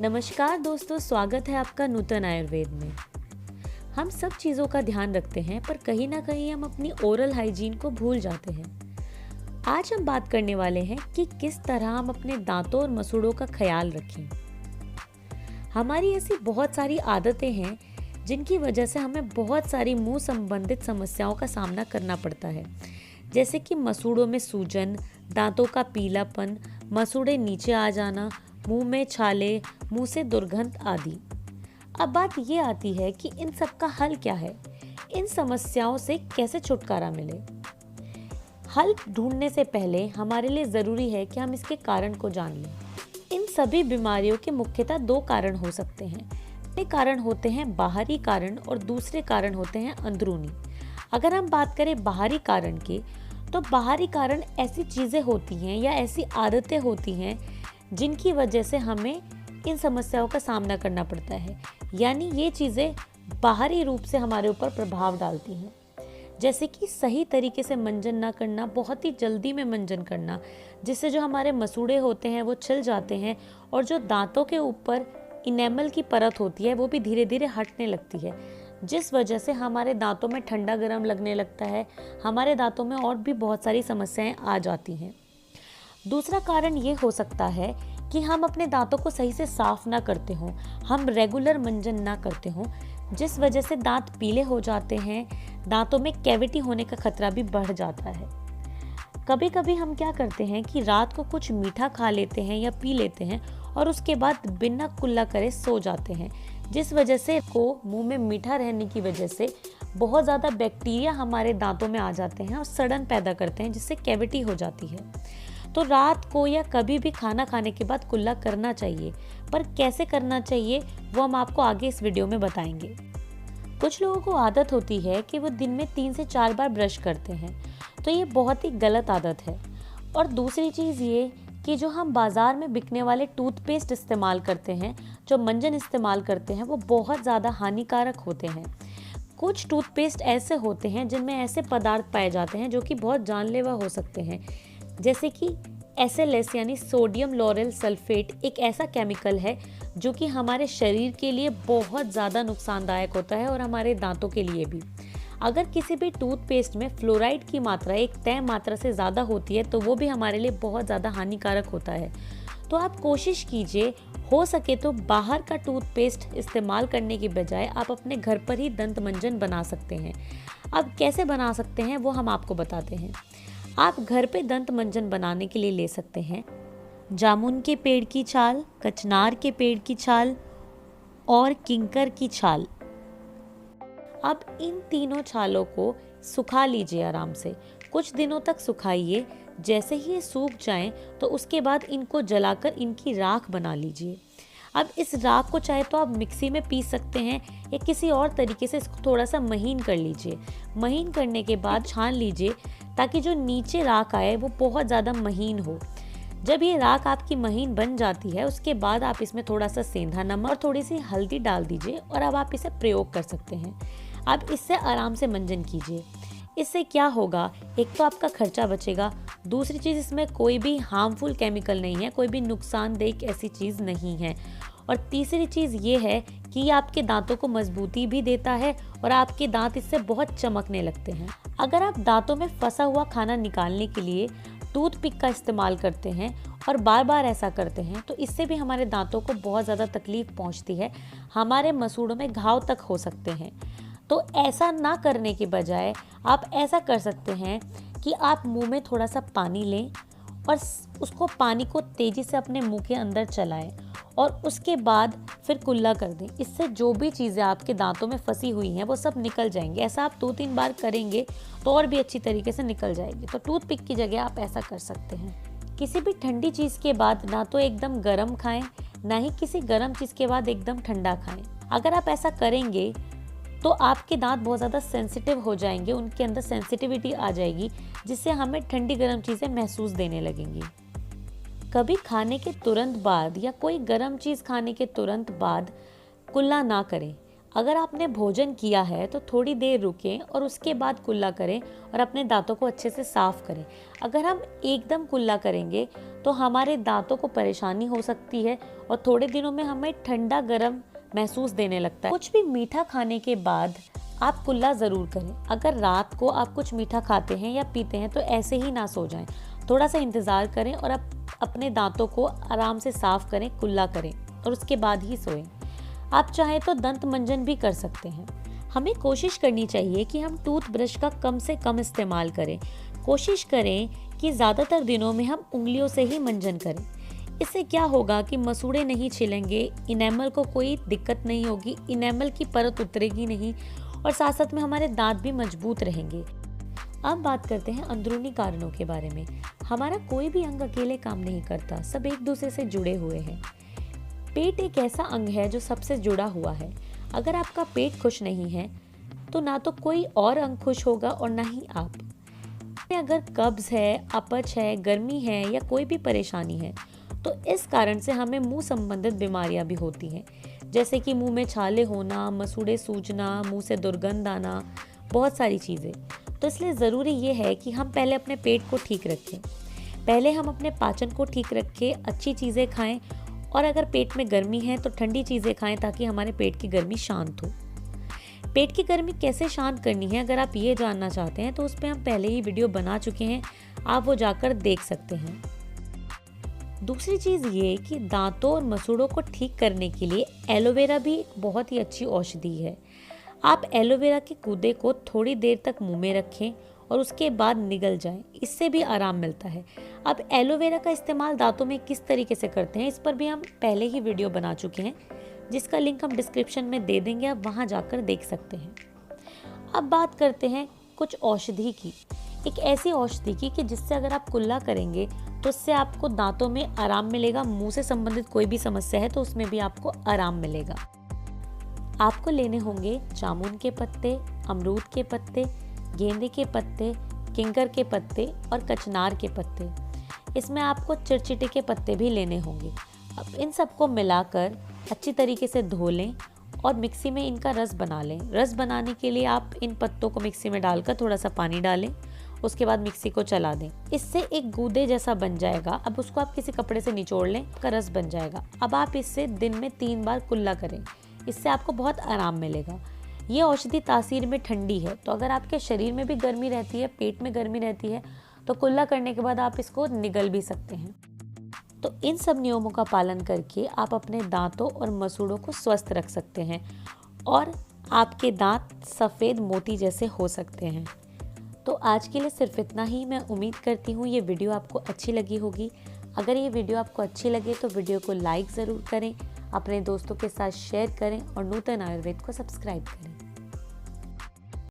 नमस्कार दोस्तों, स्वागत है आपका नूतन आयुर्वेद में। हम सब चीज़ों का ध्यान रखते हैं पर कहीं ना कहीं हम अपनी ओरल हाइजीन को भूल जाते हैं। आज हम बात करने वाले हैं कि किस तरह हम अपने दांतों और मसूड़ों का ख्याल रखें। हमारी ऐसी बहुत सारी आदतें हैं जिनकी वजह से हमें बहुत सारी मुंह संबंधित समस्याओं का सामना करना पड़ता है, जैसे कि मसूड़ों में सूजन, दांतों का पीलापन, मसूड़े नीचे आ जाना, मुंह में छाले, मुंह से दुर्गंध आदि। अब बात ये आती है कि इन सब का हल क्या है, इन समस्याओं से कैसे छुटकारा मिले। हल ढूंढने से पहले हमारे लिए ज़रूरी है कि हम इसके कारण को जान लें। इन सभी बीमारियों के मुख्यतः दो कारण हो सकते हैं। पहले कारण होते हैं बाहरी कारण और दूसरे कारण होते हैं अंदरूनी। अगर हम बात करें बाहरी कारण की, तो बाहरी कारण ऐसी चीज़ें होती हैं या ऐसी आदतें होती हैं जिनकी वजह से हमें इन समस्याओं का सामना करना पड़ता है, यानी ये चीज़ें बाहरी रूप से हमारे ऊपर प्रभाव डालती हैं। जैसे कि सही तरीके से मंजन ना करना, बहुत ही जल्दी में मंजन करना, जिससे जो हमारे मसूड़े होते हैं वो छिल जाते हैं और जो दांतों के ऊपर इनेमल की परत होती है वो भी धीरे धीरे हटने लगती है, जिस वजह से हमारे दांतों में ठंडा गर्म लगने लगता है। हमारे दांतों में और भी बहुत सारी समस्याएं आ जाती हैं। दूसरा कारण ये हो सकता है कि हम अपने दांतों को सही से साफ ना करते हों, हम रेगुलर मंजन ना करते हों, जिस वजह से दांत पीले हो जाते हैं, दांतों में कैविटी होने का खतरा भी बढ़ जाता है। कभी कभी हम क्या करते हैं कि रात को कुछ मीठा खा लेते हैं या पी लेते हैं और उसके बाद बिना कुल्ला करे सो जाते हैं, जिस वजह से मुंह में मीठा रहने की वजह से बहुत ज़्यादा बैक्टीरिया हमारे दांतों में आ जाते हैं और सड़न पैदा करते हैं, जिससे कैविटी हो जाती है। तो रात को या कभी भी खाना खाने के बाद कुल्ला करना चाहिए, पर कैसे करना चाहिए वो हम आपको आगे इस वीडियो में बताएंगे। कुछ लोगों को आदत होती है कि वो दिन में 3 से 4 बार ब्रश करते हैं, तो ये बहुत ही गलत आदत है। और दूसरी चीज़ ये कि जो हम बाज़ार में बिकने वाले टूथपेस्ट इस्तेमाल करते हैं, जो मंजन इस्तेमाल करते हैं, वो बहुत ज़्यादा हानिकारक होते हैं। कुछ टूथपेस्ट ऐसे होते हैं जिनमें ऐसे पदार्थ पाए जाते हैं जो कि बहुत जानलेवा हो सकते हैं, जैसे कि SLS यानी सोडियम लॉरेल सल्फेट एक ऐसा केमिकल है जो कि हमारे शरीर के लिए बहुत ज़्यादा नुकसानदायक होता है और हमारे दांतों के लिए भी। अगर किसी भी टूथपेस्ट में फ्लोराइड की मात्रा एक तय मात्रा से ज़्यादा होती है तो वो भी हमारे लिए बहुत ज़्यादा हानिकारक होता है। तो आप कोशिश कीजिए, हो सके तो बाहर का टूथपेस्ट इस्तेमाल करने की बजाय आप अपने घर पर ही दंत मंजन बना सकते हैं। अब कैसे बना सकते हैं वो हम आपको बताते हैं। आप घर पे दंत मंजन बनाने के लिए ले सकते हैं जामुन के पेड़ की छाल, कचनार के पेड़ की छाल और किंकर की छाल। अब इन तीनों छालों को सुखा लीजिए आराम से, कुछ दिनों तक सुखाइए। जैसे ही ये सूख जाएं तो उसके बाद इनको जलाकर इनकी राख बना लीजिए। अब इस राख को चाहे तो आप मिक्सी में पीस सकते हैं या किसी और तरीके से इसको थोड़ा सा महीन कर लीजिए। महीन करने के बाद छान लीजिए ताकि जो नीचे राख आए वो बहुत ज़्यादा महीन हो। जब ये राख आपकी महीन बन जाती है उसके बाद आप इसमें थोड़ा सा सेंधा नमक और थोड़ी सी हल्दी डाल दीजिए और अब आप इसे प्रयोग कर सकते हैं। अब इससे आराम से मंजन कीजिए। इससे क्या होगा, एक तो आपका खर्चा बचेगा, दूसरी चीज़ इसमें कोई भी हार्मफुल केमिकल नहीं है, कोई भी नुकसानदेह ऐसी चीज़ नहीं है, और तीसरी चीज़ ये है कि ये आपके दांतों को मजबूती भी देता है और आपके दांत इससे बहुत चमकने लगते हैं। अगर आप दांतों में फंसा हुआ खाना निकालने के लिए टूथपिक का इस्तेमाल करते हैं और बार बार ऐसा करते हैं तो इससे भी हमारे दांतों को बहुत ज़्यादा तकलीफ पहुंचती है, हमारे मसूड़ों में घाव तक हो सकते हैं। तो ऐसा ना करने के बजाय आप ऐसा कर सकते हैं कि आप मुंह में थोड़ा सा पानी लें और उसको पानी को तेज़ी से अपने मुंह के अंदर चलाएं और उसके बाद फिर कुल्ला कर दें। इससे जो भी चीज़ें आपके दांतों में फंसी हुई हैं वो सब निकल जाएंगी। ऐसा आप 2-3 बार करेंगे तो और भी अच्छी तरीके से निकल जाएगी। तो टूथपिक की जगह आप ऐसा कर सकते हैं। किसी भी ठंडी चीज़ के बाद ना तो एकदम गर्म खाएं, ना ही किसी गर्म चीज़ के बाद एकदम ठंडा खाएं। अगर आप ऐसा करेंगे तो आपके दांत बहुत ज़्यादा सेंसिटिव हो जाएंगे, उनके अंदर सेंसिटिविटी आ जाएगी, जिससे हमें ठंडी गर्म चीज़ें महसूस देने लगेंगी। कभी खाने के तुरंत बाद या कोई गर्म चीज़ खाने के तुरंत बाद कुल्ला ना करें। अगर आपने भोजन किया है तो थोड़ी देर रुकें और उसके बाद कुल्ला करें और अपने दांतों को अच्छे से साफ करें। अगर हम एकदम कुल्ला करेंगे तो हमारे दांतों को परेशानी हो सकती है और थोड़े दिनों में हमें ठंडा गर्म महसूस देने लगता है। कुछ भी मीठा खाने के बाद आप कुल्ला ज़रूर करें। अगर रात को आप कुछ मीठा खाते हैं या पीते हैं तो ऐसे ही ना सो जाएं। थोड़ा सा इंतज़ार करें और अपने दांतों को आराम से साफ करें, कुल्ला करें और उसके बाद ही सोएं। आप चाहें तो दंत मंजन भी कर सकते हैं। हमें कोशिश करनी चाहिए कि हम टूथब्रश का कम से कम इस्तेमाल करें। कोशिश करें कि ज़्यादातर दिनों में हम उंगलियों से ही मंजन करें। इससे क्या होगा कि मसूड़े नहीं छिलेंगे, इनेमल को कोई दिक्कत नहीं होगी, इनेमल की परत उतरेगी नहीं और साथ साथ में हमारे दांत भी मजबूत रहेंगे। अब बात करते हैं अंदरूनी कारणों के बारे में। हमारा कोई भी अंग अकेले काम नहीं करता, सब एक दूसरे से जुड़े हुए हैं। पेट एक ऐसा अंग है जो सबसे जुड़ा हुआ है। अगर आपका पेट खुश नहीं है तो ना तो कोई और अंग खुश होगा और ना ही आप। अगर कब्ज है, अपच है, गर्मी है या कोई भी परेशानी है तो इस कारण से हमें मुंह संबंधित बीमारियां भी होती हैं, जैसे कि मुंह में छाले होना, मसूड़े सूजना, मुंह से दुर्गंध आना, बहुत सारी चीज़ें। तो इसलिए ज़रूरी ये है कि हम पहले अपने पेट को ठीक रखें। पहले हम अपने पाचन को ठीक रखें, अच्छी चीज़ें खाएं और अगर पेट में गर्मी है तो ठंडी चीज़ें खाएं ताकि हमारे पेट की गर्मी शांत हो। पेट की गर्मी कैसे शांत करनी है अगर आप ये जानना चाहते हैं तो उस पर हम पहले ही वीडियो बना चुके हैं, आप वो जाकर देख सकते हैं। दूसरी चीज़ ये कि दांतों और मसूड़ों को ठीक करने के लिए एलोवेरा भी एक बहुत ही अच्छी औषधि है। आप एलोवेरा के गूदे को थोड़ी देर तक मुंह में रखें और उसके बाद निगल जाएं, इससे भी आराम मिलता है। अब एलोवेरा का इस्तेमाल दांतों में किस तरीके से करते हैं इस पर भी हम पहले ही वीडियो बना चुके हैं, जिसका लिंक हम डिस्क्रिप्शन में दे देंगे, आप वहां जाकर देख सकते हैं। अब बात करते हैं कुछ औषधि की। एक ऐसी औषधि की कि जिससे अगर आप कुल्ला करेंगे तो उससे आपको दांतों में आराम मिलेगा। मुंह से संबंधित कोई भी समस्या है तो उसमें भी आपको आराम मिलेगा। आपको लेने होंगे जामुन के पत्ते, अमरूद के पत्ते, गेंदे के पत्ते, किंकर के पत्ते और कचनार के पत्ते। इसमें आपको चिरचिटे के पत्ते भी लेने होंगे। अब इन सबको मिलाकर अच्छी तरीके से धो लें और मिक्सी में इनका रस बना लें। रस बनाने के लिए आप इन पत्तों को मिक्सी में डालकर थोड़ा सा पानी डालें, उसके बाद मिक्सी को चला दें। इससे एक गूदे जैसा बन जाएगा। अब उसको आप किसी कपड़े से निचोड़ लें, का रस बन जाएगा। अब आप इससे दिन में 3 बार कुल्ला करें, इससे आपको बहुत आराम मिलेगा। ये औषधि तासीर में ठंडी है, तो अगर आपके शरीर में भी गर्मी रहती है, पेट में गर्मी रहती है तो कुल्ला करने के बाद आप इसको निगल भी सकते हैं। तो इन सब नियमों का पालन करके आप अपने दांतों और मसूड़ों को स्वस्थ रख सकते हैं और आपके दांत सफ़ेद मोती जैसे हो सकते हैं। तो आज के लिए सिर्फ इतना ही। मैं उम्मीद करती हूँ ये वीडियो आपको अच्छी लगी होगी। अगर ये वीडियो आपको अच्छी लगे तो वीडियो को लाइक ज़रूर करें, अपने दोस्तों के साथ शेयर करें और नूतन आयुर्वेद को सब्सक्राइब करें।